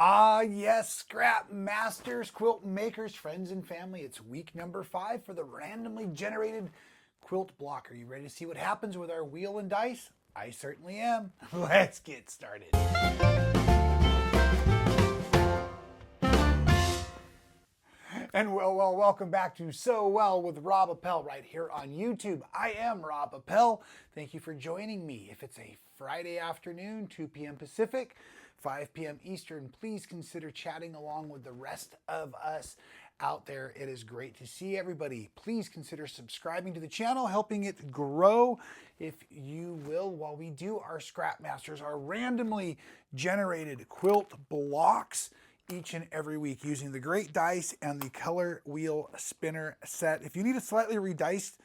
Ah, yes, scrap masters, quilt makers, friends, and family. It's week number 5 for the randomly generated quilt block. Are you ready to see what happens with our wheel and dice? I certainly am. Let's get started. And welcome back to So Well with Rob Appell right here on YouTube. I am Rob Appell. Thank you for joining me. If it's a Friday afternoon, 2 p.m. Pacific, 5 p.m. Eastern, please consider chatting along with the rest of us out there. It is great to see everybody. Please consider subscribing to the channel, helping it grow, if you will, while we do our Scrap Masters, our randomly generated quilt blocks each and every week using the great dice and the color wheel spinner set. If you need a slightly rediced,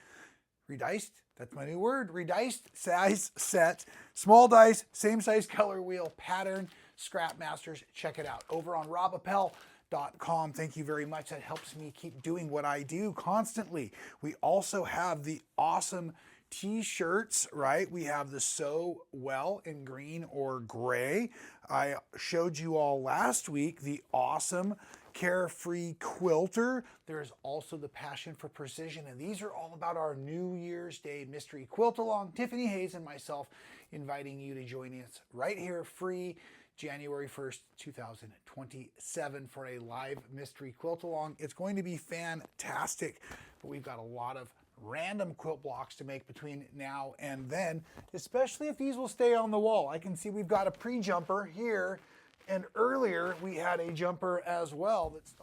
that's my new word, rediced size set, small dice, same size color wheel pattern, Scrap Masters, check it out over on robappell.com. Thank you very much. That helps me keep doing what I do constantly. We also have the awesome t-shirts, right? We have the So Well in green or gray. I showed you all last week the awesome Carefree Quilter. There's also the Passion for Precision, and these are all about our New Year's Day mystery quilt along. Tiffany Hayes and myself inviting you to join us right here, free, January 1st, 2027 for a live mystery quilt along. It's going to be fantastic, but we've got a lot of random quilt blocks to make between now and then, especially if these will stay on the wall. I can see we've got a pre-jumper here, and earlier we had a jumper as well. That's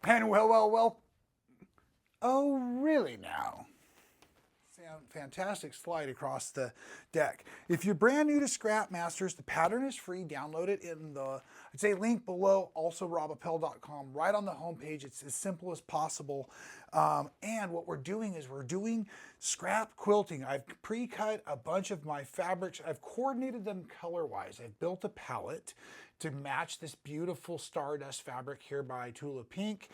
and well. Oh, really now? Fantastic slide across the deck. If you're brand new to Scrap Masters, the pattern is free. Download it in the, I'd say, link below, also robappell.com, right on the homepage. It's as simple as possible. And what we're doing is we're doing scrap quilting. I've pre-cut a bunch of my fabrics. I've coordinated them color-wise. I've built a palette to match this beautiful Stardust fabric here by Tula Pink.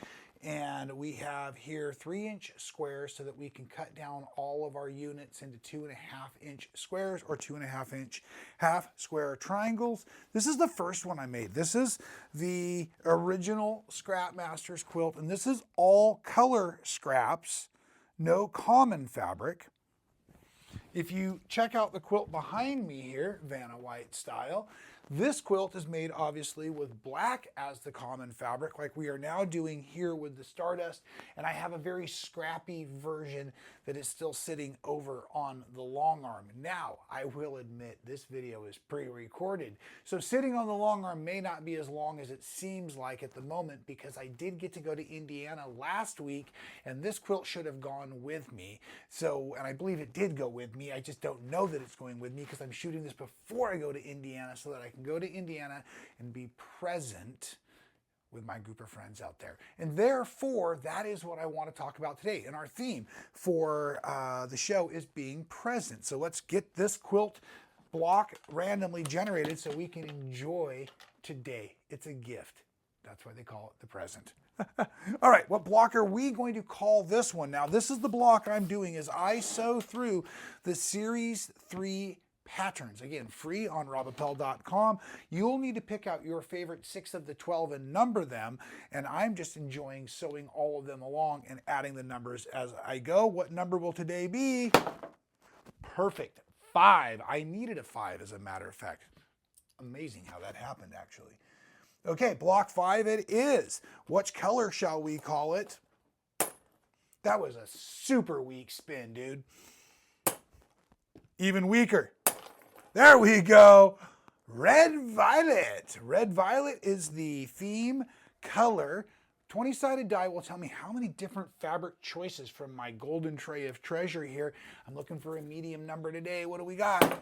And we have here 3-inch squares so that we can cut down all of our units into 2.5-inch squares or 2.5-inch half square triangles. This is the first one I made. This is the original Scrap Masters quilt, and this is all color scraps, no common fabric. If you check out the quilt behind me here, Vanna White style, this quilt is made obviously with black as the common fabric, like we are now doing here with the Stardust, and I have a very scrappy version that is still sitting over on the long arm. Now, I will admit this video is pre-recorded, so sitting on the long arm may not be as long as it seems like at the moment, because I did get to go to Indiana last week, and this quilt should have gone with me. So, and I believe it did go with me. I just don't know that it's going with me because I'm shooting this before I go to Indiana so that I can go to Indiana and be present with my group of friends out there. And therefore, that is what I want to talk about today. And our theme for the show is being present. So let's get this quilt block randomly generated so we can enjoy today. It's a gift. That's why they call it the present. All right, what block are we going to call this one? Now, this is the block I'm doing as I sew through the Series 3 patterns. Again, free on robappell.com. You'll need to pick out your favorite 6 of the 12 and number them, and I'm just enjoying sewing all of them along and adding the numbers as I go. What number will today be? Perfect. 5. I needed a 5, as a matter of fact. Amazing how that happened, actually. Okay, block 5 it is. Which color shall we call it? That was a super weak spin, dude. Even weaker. There we go. Red Violet. Red Violet is the theme color. 20-sided die will tell me how many different fabric choices from my golden tray of treasure here. I'm looking for a medium number today. What do we got?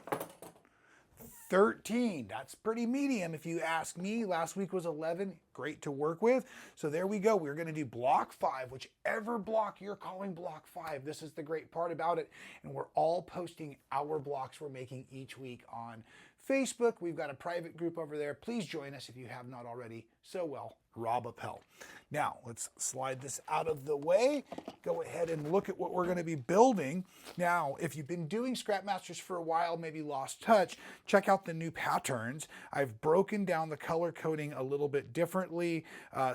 13. That's pretty medium if you ask me. Last week was 11. Great to work with. So there we go. We're going to do block 5, whichever block you're calling block 5. This is the great part about it. And we're all posting our blocks we're making each week on Facebook. We've got a private group over there. Please join us if you have not already. So well, Rob Appell. Now, let's slide this out of the way. Go ahead and look at what we're going to be building. Now, if you've been doing Scrap Masters for a while, maybe lost touch, check out the new patterns. I've broken down the color coding a little bit differently.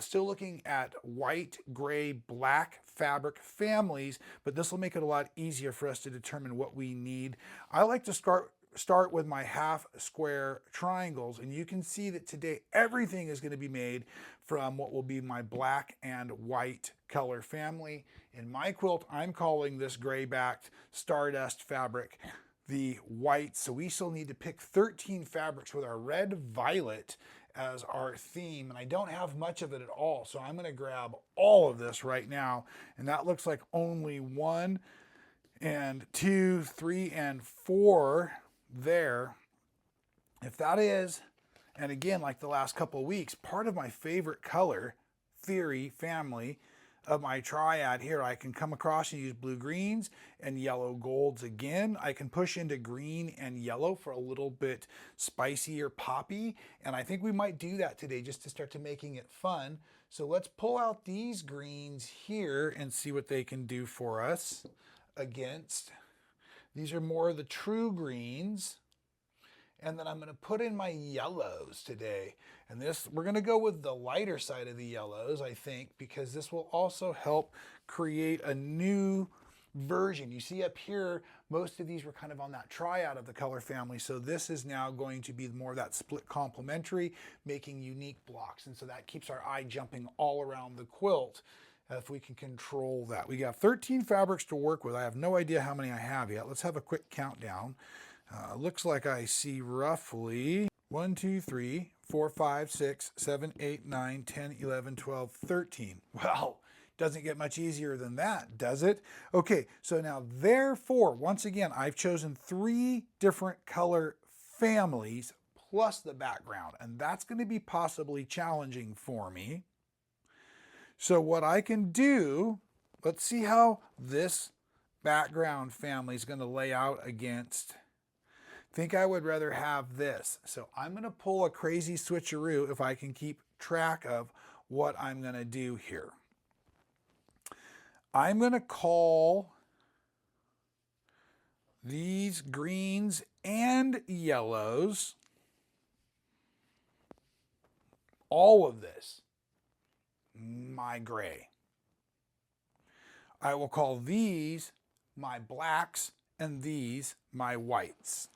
Still looking at white, gray, black fabric families, but this will make it a lot easier for us to determine what we need. I like to start with my half square triangles, and you can see that today everything is going to be made from what will be my black and white color family. In my quilt, I'm calling this gray-backed Stardust fabric the white, so we still need to pick 13 fabrics with our red violet as our theme, and I don't have much of it at all, so I'm going to grab all of this right now, and that looks like only 1 and 2, 3, and 4 there. If that is, and again, like the last couple of weeks, part of my favorite color theory family of my triad here, I can come across and use blue greens and yellow golds again. I can push into green and yellow for a little bit spicy or poppy, and I think we might do that today just to start to making it fun. So let's pull out these greens here and see what they can do for us against. These are more of the true greens. And then I'm going to put in my yellows today. And this, we're going to go with the lighter side of the yellows, I think, because this will also help create a new version. You see up here, most of these were kind of on that triad of the color family. So this is now going to be more of that split complementary, making unique blocks. And so that keeps our eye jumping all around the quilt. If we can control that. We got 13 fabrics to work with. I have no idea how many I have yet. Let's have a quick countdown. Looks like I see roughly 1, 2, 3, 4, 5, 6, 7, 8, 9, 10, 11, 12, 13. Well, doesn't get much easier than that, does it? Okay, so now therefore, once again, I've chosen 3 different color families plus the background, and that's going to be possibly challenging for me. So what I can do, let's see how this background family is going to lay out against. I think I would rather have this. So I'm going to pull a crazy switcheroo if I can keep track of what I'm going to do here. I'm going to call these greens and yellows, all of this, my gray. I will call these my blacks and these my whites.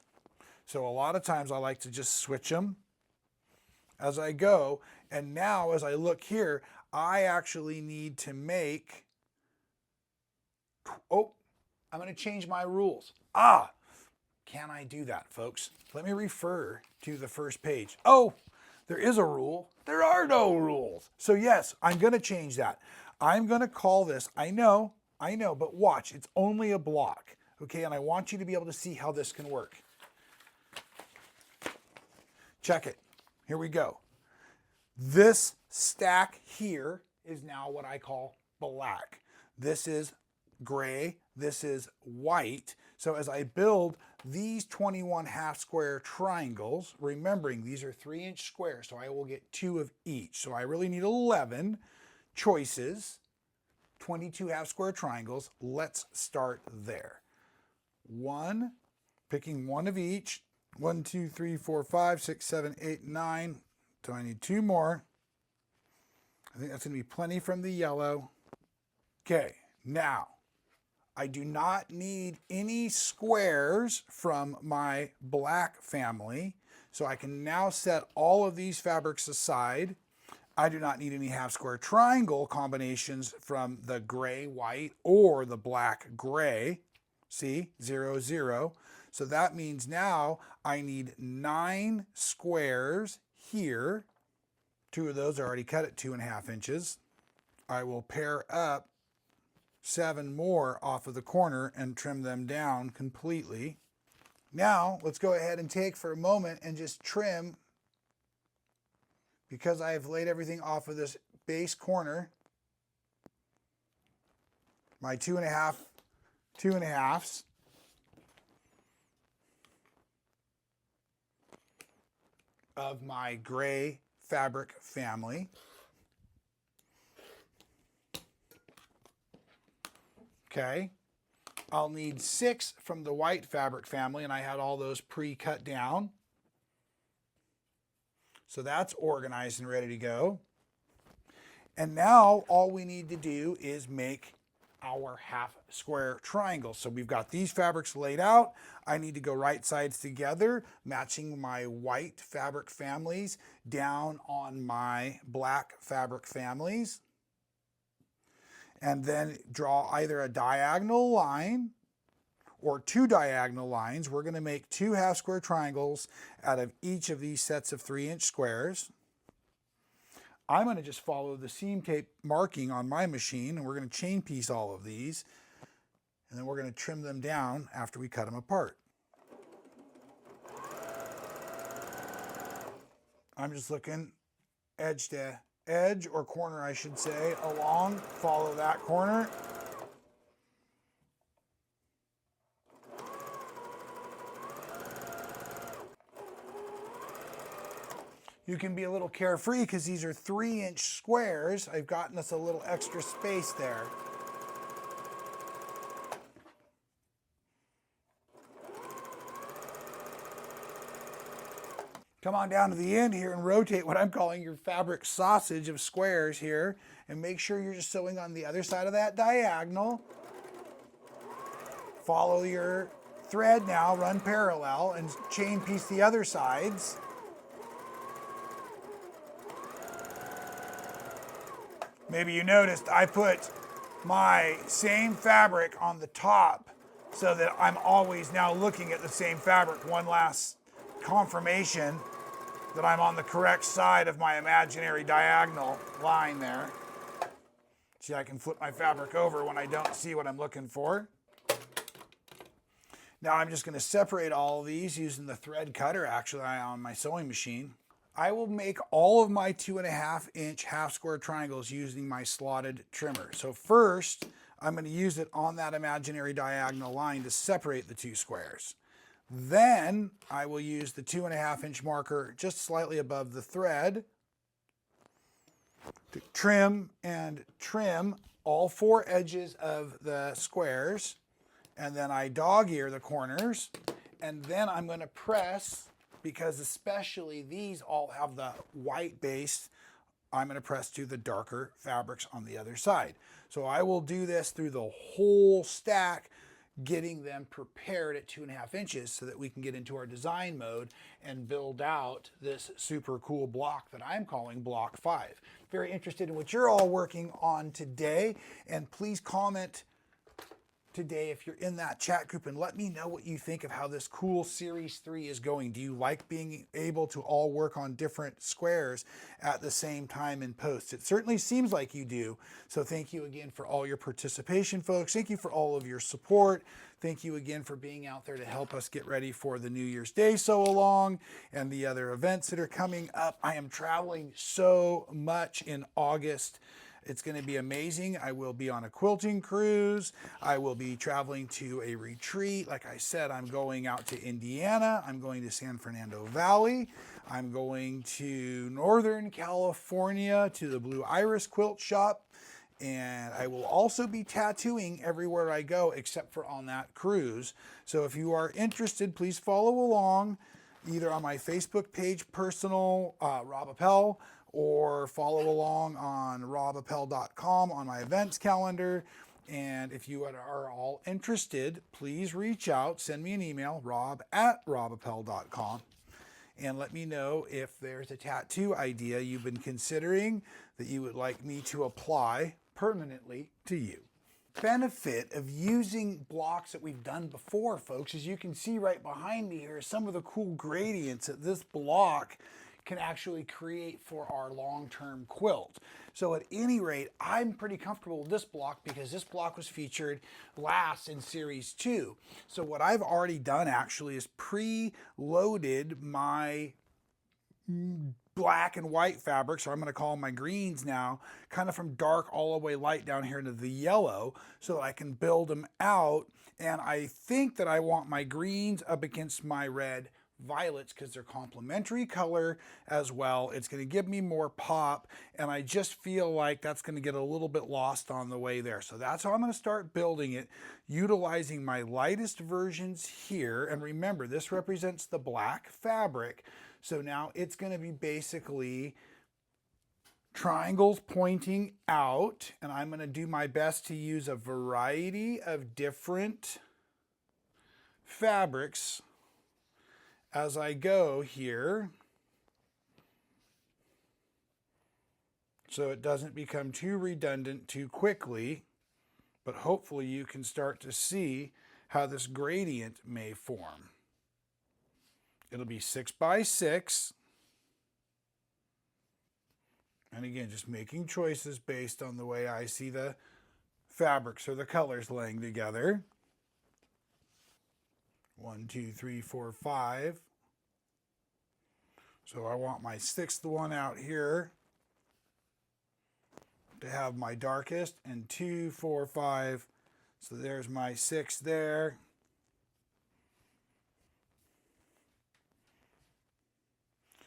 So a lot of times I like to just switch them as I go. And now as I look here, I actually need to make, I'm going to change my rules. Can I do that, folks? Let me refer to the first page. There is a rule. There are no rules. So yes, I'm going to change that. I'm going to call this, I know, but watch, it's only a block. Okay, and I want you to be able to see how this can work. Check it. Here we go. This stack here is now what I call black. This is gray. This is white. So as I build these 21 half square triangles, remembering these are 3-inch squares, so I will get 2 of each. So I really need 11 choices, 22 half square triangles. Let's start there. Picking 1 of each. 1, 2, 3, 4, 5, 6, 7, 8, 9. So I need 2 more. I think that's going to be plenty from the yellow. Okay, now I do not need any squares from my black family. So I can now set all of these fabrics aside. I do not need any half square triangle combinations from the gray white or the black gray. See, 0, 0. So that means now I need 9 squares here. 2 of those are already cut at 2.5 inches. I will pair up 7 more off of the corner and trim them down completely. Now let's go ahead and take for a moment and just trim, because I have laid everything off of this base corner, my 2.5s. of my gray fabric family. Okay. I'll need 6 from the white fabric family, and I had all those pre-cut down. So that's organized and ready to go. And now all we need to do is make our half square triangle. So we've got these fabrics laid out. I need to go right sides together, matching my white fabric families down on my black fabric families. And then draw either a diagonal line or 2 diagonal lines. We're going to make 2 half square triangles out of each of these sets of 3-inch squares. I'm going to just follow the seam tape marking on my machine, and we're going to chain piece all of these, and then we're going to trim them down after we cut them apart. I'm just looking edge to edge, or corner I should say, along, follow that corner. You can be a little carefree because these are 3-inch squares. I've gotten us a little extra space there. Come on down to the end here and rotate what I'm calling your fabric sausage of squares here, and make sure you're just sewing on the other side of that diagonal. Follow your thread now, run parallel, and chain piece the other sides. Maybe you noticed I put my same fabric on the top so that I'm always now looking at the same fabric. One last confirmation that I'm on the correct side of my imaginary diagonal line there. See, I can flip my fabric over when I don't see what I'm looking for. Now I'm just going to separate all of these using the thread cutter actually on my sewing machine. I will make all of my 2.5-inch half square triangles using my slotted trimmer. So first, I'm going to use it on that imaginary diagonal line to separate the 2 squares. Then I will use the 2.5-inch marker just slightly above the thread to trim all 4 edges of the squares. And then I dog ear the corners. And then I'm going to press, because especially these all have the white base, I'm going to press to the darker fabrics on the other side. So I will do this through the whole stack, getting them prepared at 2.5 inches so that we can get into our design mode and build out this super cool block that I'm calling Block 5. Very interested in what you're all working on today, and please comment today if you're in that chat group and let me know what you think of how this cool Series 3 is going. Do you like being able to all work on different squares at the same time in post? It certainly seems like you do. So thank you again for all your participation, folks. Thank you for all of your support. Thank you again for being out there to help us get ready for the New Year's Day sew along and the other events that are coming up. I am traveling so much in August. It's going to be amazing. I will be on a quilting cruise. I will be traveling to a retreat. Like I said, I'm going out to Indiana. I'm going to San Fernando Valley. I'm going to Northern California to the Blue Iris Quilt Shop. And I will also be tattooing everywhere I go except for on that cruise. So if you are interested, please follow along either on my Facebook page, personal, Rob Appell, or follow along on robappell.com on my events calendar. And if you are all interested, please reach out, send me an email, rob@robappell.com, and let me know if there's a tattoo idea you've been considering that you would like me to apply permanently to you. Benefit of using blocks that we've done before, folks, as you can see right behind me here, some of the cool gradients that this block can actually create for our long-term quilt. So at any rate, I'm pretty comfortable with this block because this block was featured last in Series 2. So what I've already done actually is pre-loaded my black and white fabrics, or I'm going to call them my greens now, kind of from dark all the way light down here into the yellow so that I can build them out. And I think that I want my greens up against my red violets because they're complementary color as well. It's going to give me more pop, and I just feel like that's going to get a little bit lost on the way there. So that's how I'm going to start building it, utilizing my lightest versions here. And remember, this represents the black fabric. So now it's going to be basically triangles pointing out, and I'm going to do my best to use a variety of different fabrics as I go here, so it doesn't become too redundant too quickly, but hopefully you can start to see how this gradient may form. It'll be 6 by 6. And again, just making choices based on the way I see the fabrics or the colors laying together. 1, 2, 3, 4, 5. So I want my 6th one out here to have my darkest, and 2, 4, 5. So there's my 6 there.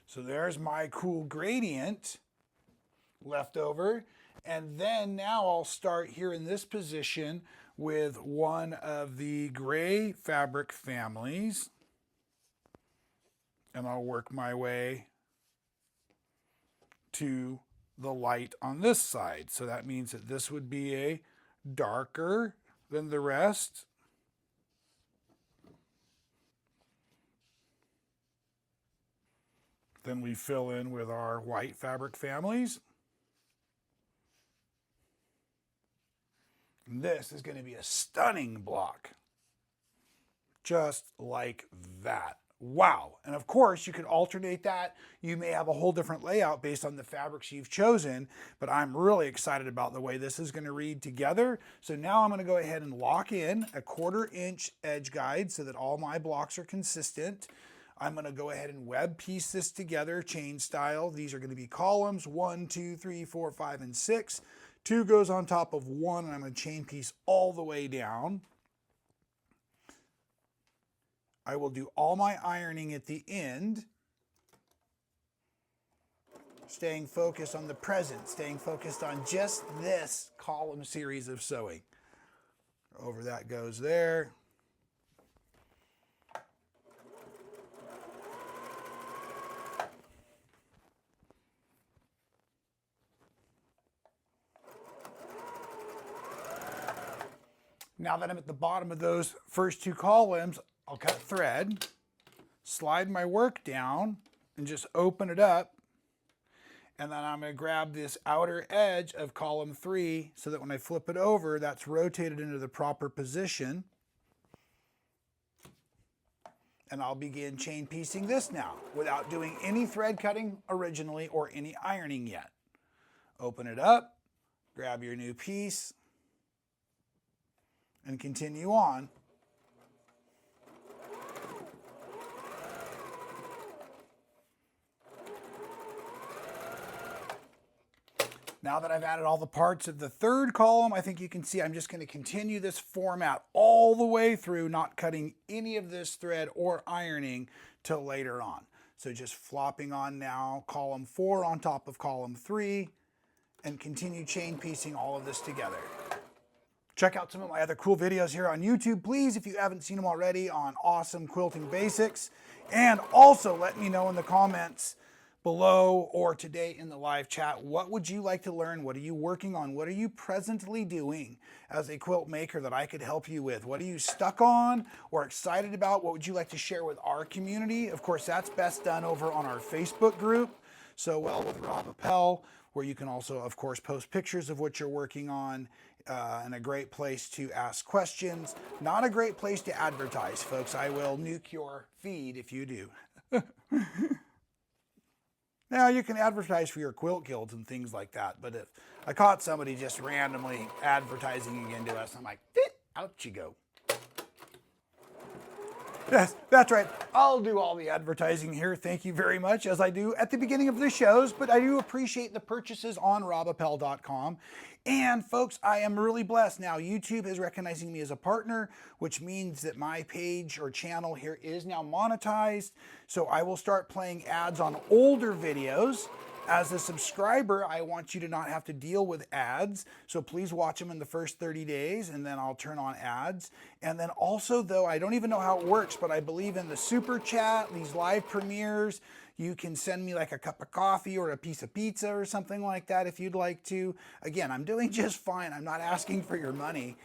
So there's my cool gradient left over. And then now I'll start here in this position with one of the gray fabric families. And I'll work my way to the light on this side. So that means that this would be a darker than the rest. Then we fill in with our white fabric families. And this is going to be a stunning block. Just like that. Wow. And of course, you could alternate that. You may have a whole different layout based on the fabrics you've chosen, but I'm really excited about the way this is going to read together. So now I'm going to go ahead and lock in a 1/4 inch edge guide so that all my blocks are consistent. I'm going to go ahead and web piece this together, chain style. These are going to be columns 1, 2, 3, 4, 5, and 6. 2 goes on top of 1, and I'm going to chain piece all the way down. I will do all my ironing at the end, staying focused on the present, staying focused on just this column series of sewing. Over that goes there. Now that I'm at the bottom of those first 2 columns, I'll cut thread, slide my work down, and just open it up. And then I'm going to grab this outer edge of column 3 so that when I flip it over, that's rotated into the proper position. And I'll begin chain piecing this now without doing any thread cutting originally or any ironing yet. Open it up, grab your new piece, and continue on. Now that I've added all the parts of the 3rd column, I think you can see I'm just going to continue this format all the way through, not cutting any of this thread or ironing till later on. So just flopping on now column 4 on top of column 3 and continue chain piecing all of this together. Check out some of my other cool videos here on YouTube, please, if you haven't seen them already, on awesome quilting basics. And also let me know in the comments below or today in the live chat, what would you like to learn? What are you working on? What are you presently doing as a quilt maker that I could help you with? What are you stuck on or excited about? What would you like to share with our community? Of course, that's best done over on our Facebook group, So Well with Rob Appell, where you can also, of course, post pictures of what you're working on, and a great place to ask questions. Not a great place to advertise, folks. I will nuke your feed if you do. Now, you can advertise for your quilt guilds and things like that, but if I caught somebody just randomly advertising again to us, I'm like, out you go. That's right. I'll do all the advertising here. Thank you very much, as I do at the beginning of the shows, but I do appreciate the purchases on robappell.com. And folks, I am really blessed now. YouTube is recognizing me as a partner, which means that my page or channel here is now monetized. So I will start playing ads on older videos. As a subscriber, I want you to not have to deal with ads, so please watch them in the first 30 days, and then I'll turn on ads. And then also, though, I don't even know how it works, but I believe in the super chat, these live premieres. You can send me like a cup of coffee or a piece of pizza or something like that if you'd like to. Again, I'm doing just fine. I'm not asking for your money,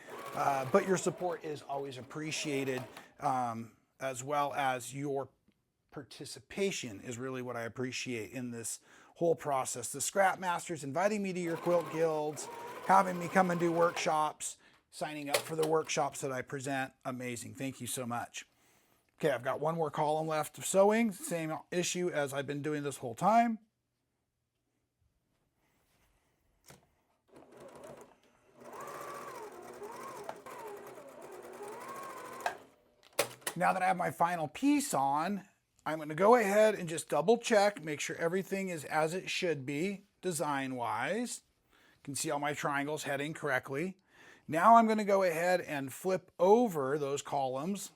but your support is always appreciated, as well as your participation is really what I appreciate in this whole process. The Scrap Masters inviting me to your quilt guilds, having me come and do workshops, signing up for the workshops that I present. Amazing. Thank you so much. Okay, I've got one more column left of sewing. Same issue as I've been doing this whole time. Now that I have my final piece on, I'm going to go ahead and just double check, make sure everything is as it should be design-wise. You can see all my triangles heading correctly. Now I'm going to go ahead and flip over those columns,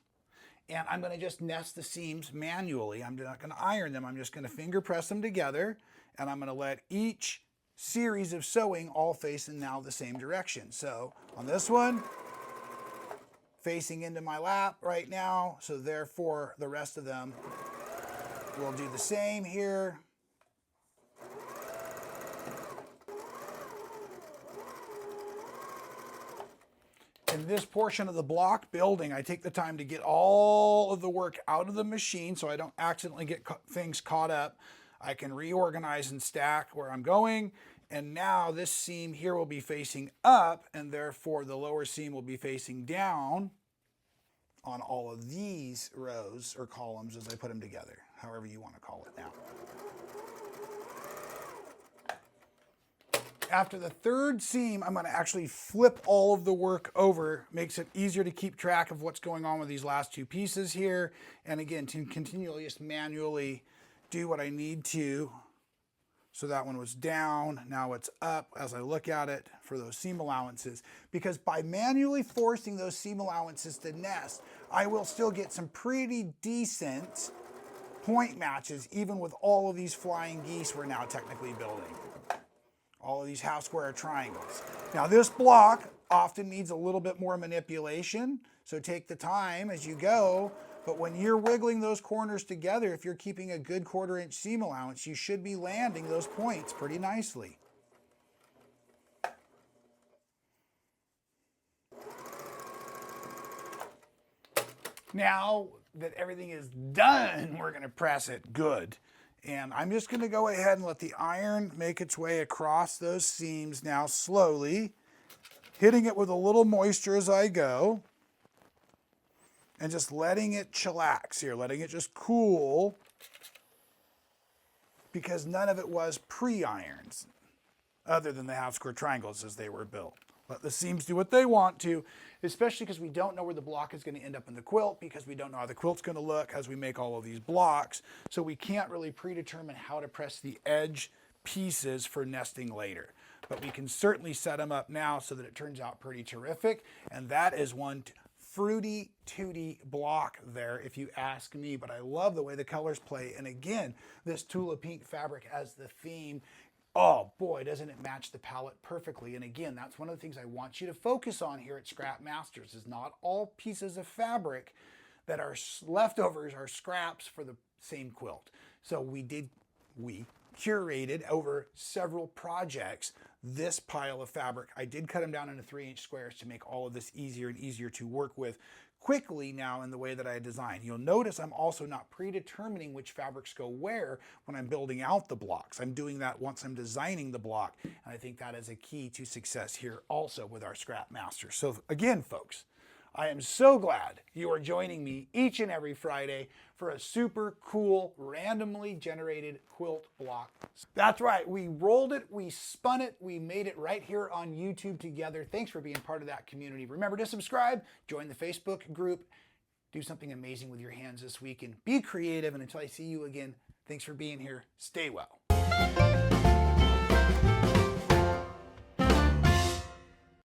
and I'm going to just nest the seams manually. I'm not going to iron them. I'm just going to finger press them together, and I'm going to let each series of sewing all face in now the same direction. So on this one, facing into my lap right now, so therefore the rest of them we'll do the same here. In this portion of the block building, I take the time to get all of the work out of the machine so I don't accidentally get things caught up. I can reorganize and stack where I'm going. And now this seam here will be facing up, and therefore the lower seam will be facing down on all of these rows or columns as I put them together, however you want to call it now. After the third seam, I'm going to actually flip all of the work over. Makes it easier to keep track of what's going on with these last two pieces here. And again, to continually just manually do what I need to. So that one was down, now it's up as I look at it for those seam allowances. Because by manually forcing those seam allowances to nest, I will still get some pretty decent point matches, even with all of these flying geese we're now technically building. All of these half square triangles. Now this block often needs a little bit more manipulation, so take the time as you go. But when you're wiggling those corners together, if you're keeping a good 1/4 inch seam allowance, you should be landing those points pretty nicely. Now that everything is done, we're going to press it good. And I'm just going to go ahead and let the iron make its way across those seams now slowly, hitting it with a little moisture as I go. And just letting it chillax here, letting it just cool, because none of it was pre-irons, other than the half square triangles as they were built. Let the seams do what they want to, especially because we don't know where the block is going to end up in the quilt, because we don't know how the quilt's going to look as we make all of these blocks. So we can't really predetermine how to press the edge pieces for nesting later. But we can certainly set them up now so that it turns out pretty terrific. And that is one fruity tooty block there, if you ask me, but I love the way the colors play. And again, this Tula Pink fabric as the theme, oh boy, doesn't it match the palette perfectly. And again, that's one of the things I want you to focus on here at Scrap Masters, is not all pieces of fabric that are leftovers are scraps for the same quilt. So we curated over several projects this pile of fabric. I did cut them down into 3-inch squares to make all of this easier and easier to work with quickly now in the way that I designed. You'll notice I'm also not predetermining which fabrics go where when I'm building out the blocks. I'm doing that once I'm designing the block, and I think that is a key to success here also with our Scrap Masters. So again, folks, I am so glad you are joining me each and every Friday for a super cool, randomly generated quilt block. That's right, we rolled it, we spun it, we made it right here on YouTube together. Thanks for being part of that community. Remember to subscribe, join the Facebook group, do something amazing with your hands this week and be creative. And until I see you again, thanks for being here. Stay well.